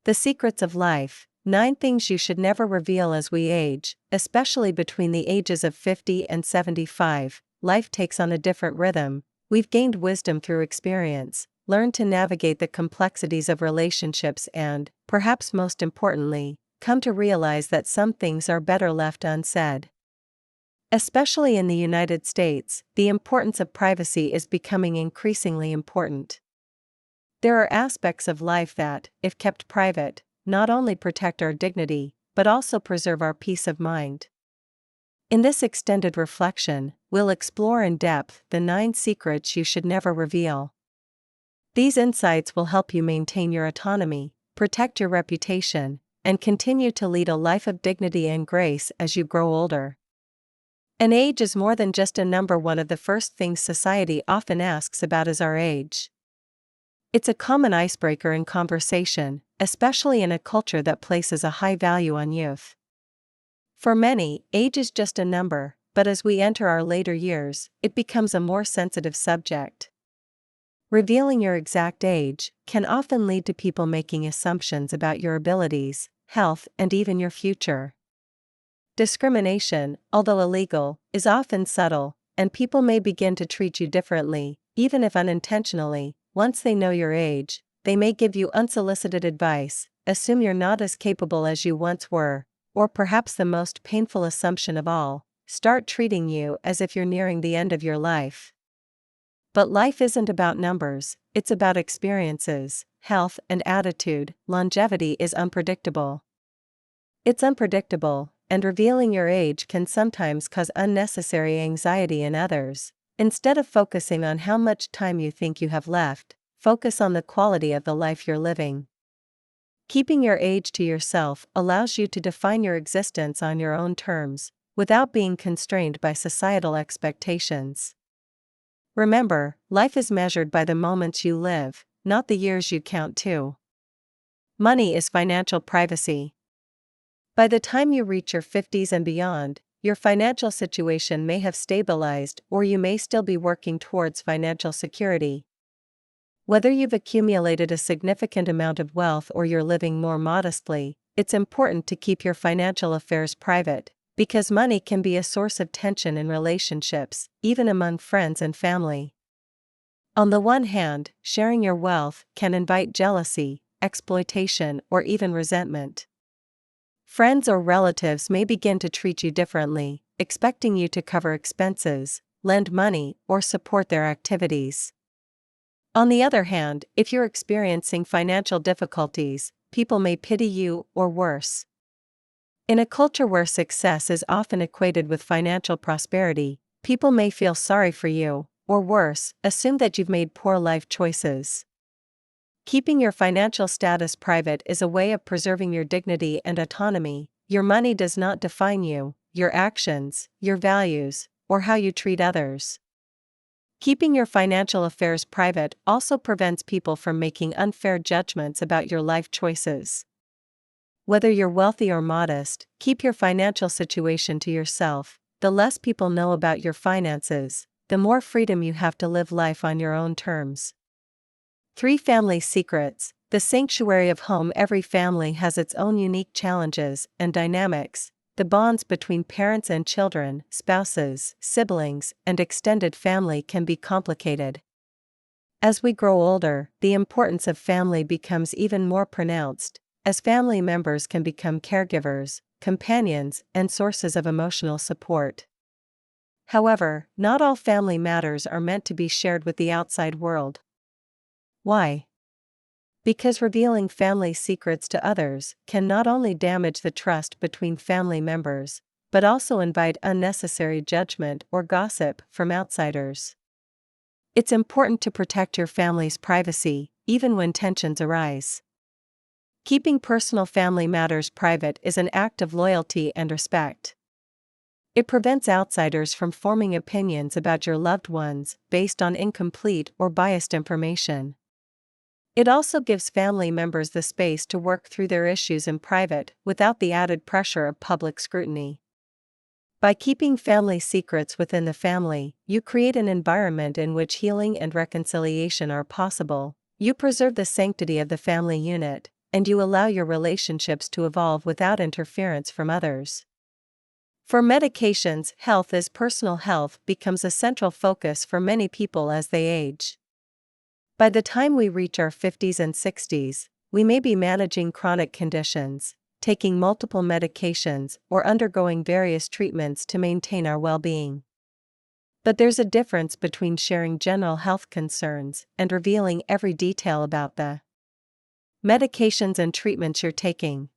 The Secrets of Life: 9 Things You Should Never Reveal as We Age, especially between the ages of 50 and 75. Life takes on a different rhythm. We've gained wisdom through experience, learned to navigate the complexities of relationships and, perhaps most importantly, come to realize that some things are better left unsaid. Especially in the United States, the importance of privacy is becoming increasingly important. There are aspects of life that, if kept private, not only protect our dignity, but also preserve our peace of mind. In this extended reflection, we'll explore in depth the 9 secrets you should never reveal. These insights will help you maintain your autonomy, protect your reputation, and continue to lead a life of dignity and grace as you grow older. An age is more than just a number. One of the first things society often asks about is our age. It's a common icebreaker in conversation, especially in a culture that places a high value on youth. For many, age is just a number, but as we enter our later years, it becomes a more sensitive subject. Revealing your exact age can often lead to people making assumptions about your abilities, health, and even your future. Discrimination, although illegal, is often subtle, and people may begin to treat you differently, even if unintentionally. Once they know your age, they may give you unsolicited advice, assume you're not as capable as you once were, or perhaps the most painful assumption of all, start treating you as if you're nearing the end of your life. But life isn't about numbers, it's about experiences, health, and attitude. Longevity is unpredictable. It's unpredictable, and revealing your age can sometimes cause unnecessary anxiety in others. Instead of focusing on how much time you think you have left, focus on the quality of the life you're living. Keeping your age to yourself allows you to define your existence on your own terms, without being constrained by societal expectations. Remember, life is measured by the moments you live, not the years you count to. Money is financial privacy. By the time you reach your 50s and beyond, your financial situation may have stabilized, or you may still be working towards financial security. Whether you've accumulated a significant amount of wealth or you're living more modestly, it's important to keep your financial affairs private, because money can be a source of tension in relationships, even among friends and family. On the one hand, sharing your wealth can invite jealousy, exploitation, or even resentment. Friends or relatives may begin to treat you differently, expecting you to cover expenses, lend money, or support their activities. On the other hand, if you're experiencing financial difficulties, people may pity you, or worse. In a culture where success is often equated with financial prosperity, people may feel sorry for you, or worse, assume that you've made poor life choices. Keeping your financial status private is a way of preserving your dignity and autonomy. Your money does not define you, your actions, your values, or how you treat others. Keeping your financial affairs private also prevents people from making unfair judgments about your life choices. Whether you're wealthy or modest, keep your financial situation to yourself. The less people know about your finances, the more freedom you have to live life on your own terms. 3 Family Secrets: the sanctuary of home. Every family has its own unique challenges and dynamics. The bonds between parents and children, spouses, siblings, and extended family can be complicated. As we grow older, the importance of family becomes even more pronounced, as family members can become caregivers, companions, and sources of emotional support. However, not all family matters are meant to be shared with the outside world. Why? Because revealing family secrets to others can not only damage the trust between family members, but also invite unnecessary judgment or gossip from outsiders. It's important to protect your family's privacy, even when tensions arise. Keeping personal family matters private is an act of loyalty and respect. It prevents outsiders from forming opinions about your loved ones based on incomplete or biased information. It also gives family members the space to work through their issues in private without the added pressure of public scrutiny. By keeping family secrets within the family, you create an environment in which healing and reconciliation are possible. You preserve the sanctity of the family unit, and you allow your relationships to evolve without interference from others. For medications, health as personal health becomes a central focus for many people as they age. By the time we reach our 50s and 60s, we may be managing chronic conditions, taking multiple medications, or undergoing various treatments to maintain our well-being. But there's a difference between sharing general health concerns and revealing every detail about the medications and treatments you're taking.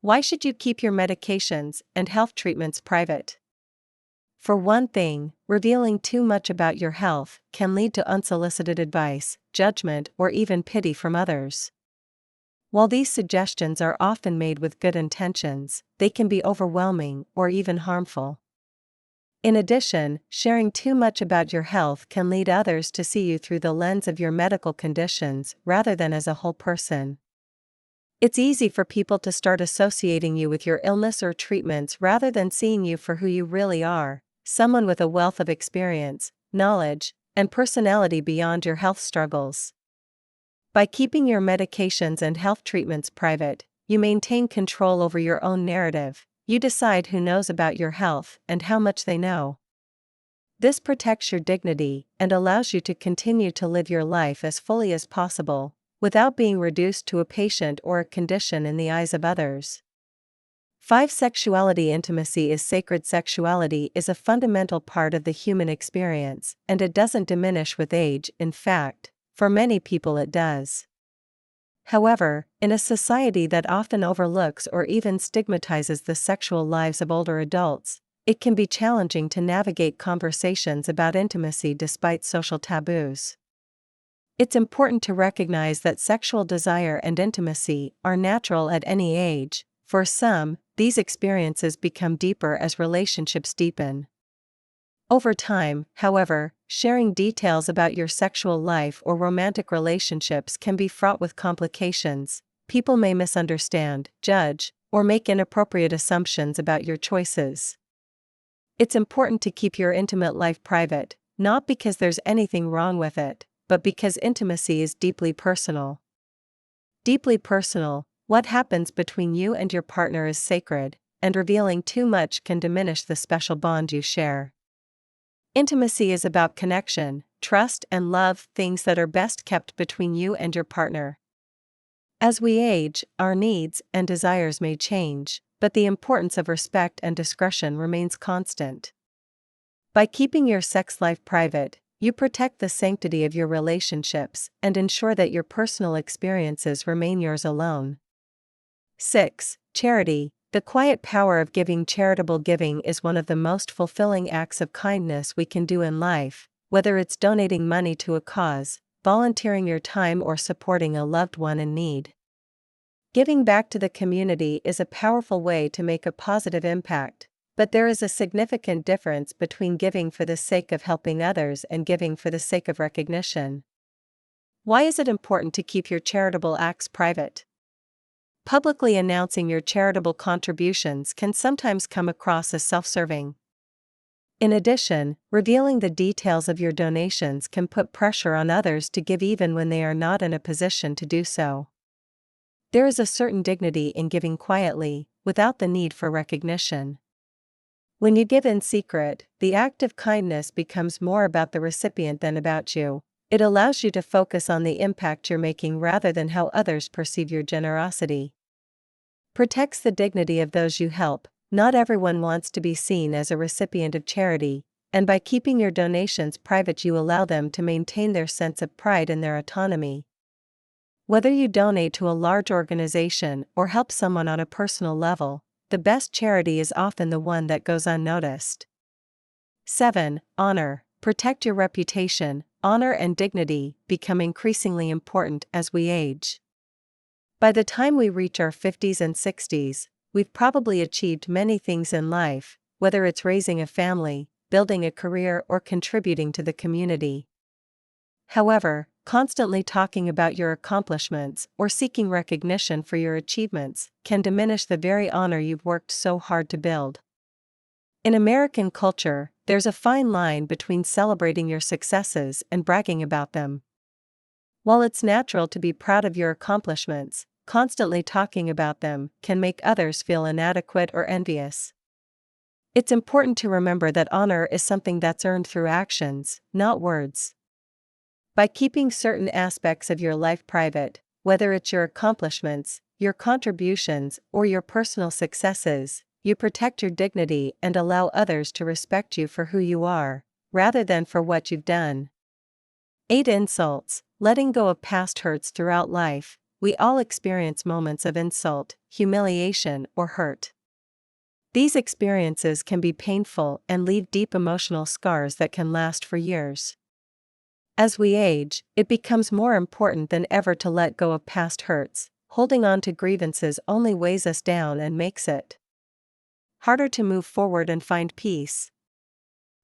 Why should you keep your medications and health treatments private? For one thing, revealing too much about your health can lead to unsolicited advice, judgment, or even pity from others. While these suggestions are often made with good intentions, they can be overwhelming or even harmful. In addition, sharing too much about your health can lead others to see you through the lens of your medical conditions rather than as a whole person. It's easy for people to start associating you with your illness or treatments rather than seeing you for who you really are, someone with a wealth of experience, knowledge, and personality beyond your health struggles. By keeping your medications and health treatments private, you maintain control over your own narrative. You decide who knows about your health and how much they know. This protects your dignity and allows you to continue to live your life as fully as possible, without being reduced to a patient or a condition in the eyes of others. 5. Sexuality. Intimacy is sacred. Sexuality is a fundamental part of the human experience, and it doesn't diminish with age. In fact, for many people it does. However, in a society that often overlooks or even stigmatizes the sexual lives of older adults, it can be challenging to navigate conversations about intimacy despite social taboos. It's important to recognize that sexual desire and intimacy are natural at any age. For some, these experiences become deeper as relationships deepen. Over time, however, sharing details about your sexual life or romantic relationships can be fraught with complications. People may misunderstand, judge, or make inappropriate assumptions about your choices. It's important to keep your intimate life private, not because there's anything wrong with it, but because intimacy is deeply personal. Deeply personal, what happens between you and your partner is sacred, and revealing too much can diminish the special bond you share. Intimacy is about connection, trust, and love, things that are best kept between you and your partner. As we age, our needs and desires may change, but the importance of respect and discretion remains constant. By keeping your sex life private, you protect the sanctity of your relationships and ensure that your personal experiences remain yours alone. 6. Charity. The quiet power of giving. Charitable giving is one of the most fulfilling acts of kindness we can do in life, whether it's donating money to a cause, volunteering your time, or supporting a loved one in need. Giving back to the community is a powerful way to make a positive impact, but there is a significant difference between giving for the sake of helping others and giving for the sake of recognition. Why is it important to keep your charitable acts private? Publicly announcing your charitable contributions can sometimes come across as self-serving. In addition, revealing the details of your donations can put pressure on others to give even when they are not in a position to do so. There is a certain dignity in giving quietly, without the need for recognition. When you give in secret, the act of kindness becomes more about the recipient than about you. It allows you to focus on the impact you're making rather than how others perceive your generosity. Protects the dignity of those you help. Not everyone wants to be seen as a recipient of charity, and by keeping your donations private, you allow them to maintain their sense of pride and their autonomy. Whether you donate to a large organization or help someone on a personal level, the best charity is often the one that goes unnoticed. 7. Honor. Protect your reputation. Honor and dignity become increasingly important as we age. By the time we reach our 50s and 60s, we've probably achieved many things in life, whether it's raising a family, building a career, or contributing to the community. However, constantly talking about your accomplishments or seeking recognition for your achievements can diminish the very honor you've worked so hard to build. In American culture, there's a fine line between celebrating your successes and bragging about them. While it's natural to be proud of your accomplishments, constantly talking about them can make others feel inadequate or envious. It's important to remember that honor is something that's earned through actions, not words. By keeping certain aspects of your life private, whether it's your accomplishments, your contributions, or your personal successes, you protect your dignity and allow others to respect you for who you are, rather than for what you've done. 8. Insults. Letting go of past hurts throughout life. We all experience moments of insult, humiliation, or hurt. These experiences can be painful and leave deep emotional scars that can last for years. As we age, it becomes more important than ever to let go of past hurts. Holding on to grievances only weighs us down and makes it harder to move forward and find peace.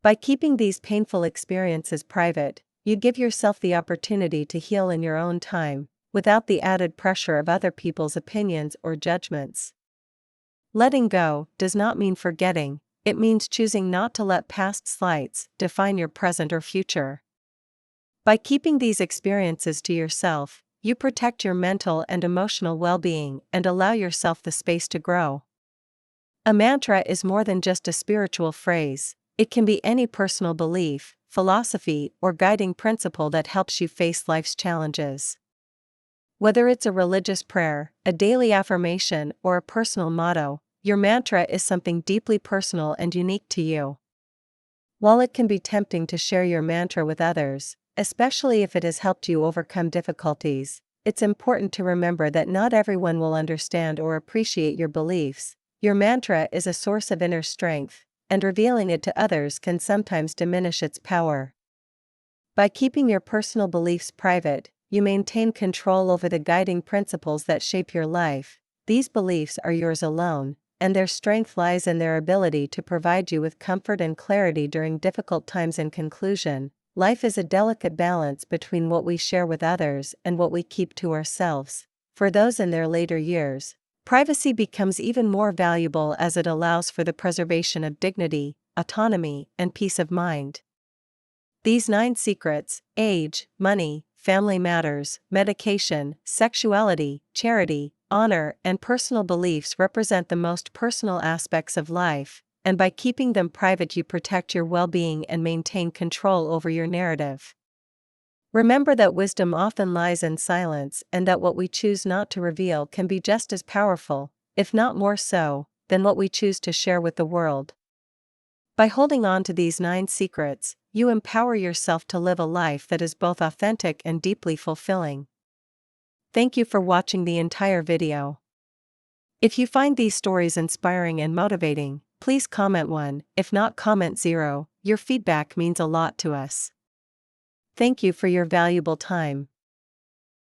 By keeping these painful experiences private, you give yourself the opportunity to heal in your own time, without the added pressure of other people's opinions or judgments. Letting go does not mean forgetting, it means choosing not to let past slights define your present or future. By keeping these experiences to yourself, you protect your mental and emotional well-being and allow yourself the space to grow. A mantra is more than just a spiritual phrase, it can be any personal belief, philosophy, or guiding principle that helps you face life's challenges. Whether it's a religious prayer, a daily affirmation, or a personal motto, your mantra is something deeply personal and unique to you. While it can be tempting to share your mantra with others, especially if it has helped you overcome difficulties, it's important to remember that not everyone will understand or appreciate your beliefs. Your mantra is a source of inner strength, and revealing it to others can sometimes diminish its power. By keeping your personal beliefs private, you maintain control over the guiding principles that shape your life. These beliefs are yours alone, and their strength lies in their ability to provide you with comfort and clarity during difficult times. In conclusion, life is a delicate balance between what we share with others and what we keep to ourselves. For those in their later years, privacy becomes even more valuable as it allows for the preservation of dignity, autonomy, and peace of mind. These 9 secrets: age, money, family matters, medication, sexuality, charity, honor, and personal beliefs represent the most personal aspects of life, and by keeping them private you protect your well-being and maintain control over your narrative. Remember that wisdom often lies in silence and that what we choose not to reveal can be just as powerful, if not more so, than what we choose to share with the world. By holding on to these 9 secrets, you empower yourself to live a life that is both authentic and deeply fulfilling. Thank you for watching the entire video. If you find these stories inspiring and motivating, please comment 1, if not comment 0, your feedback means a lot to us. Thank you for your valuable time.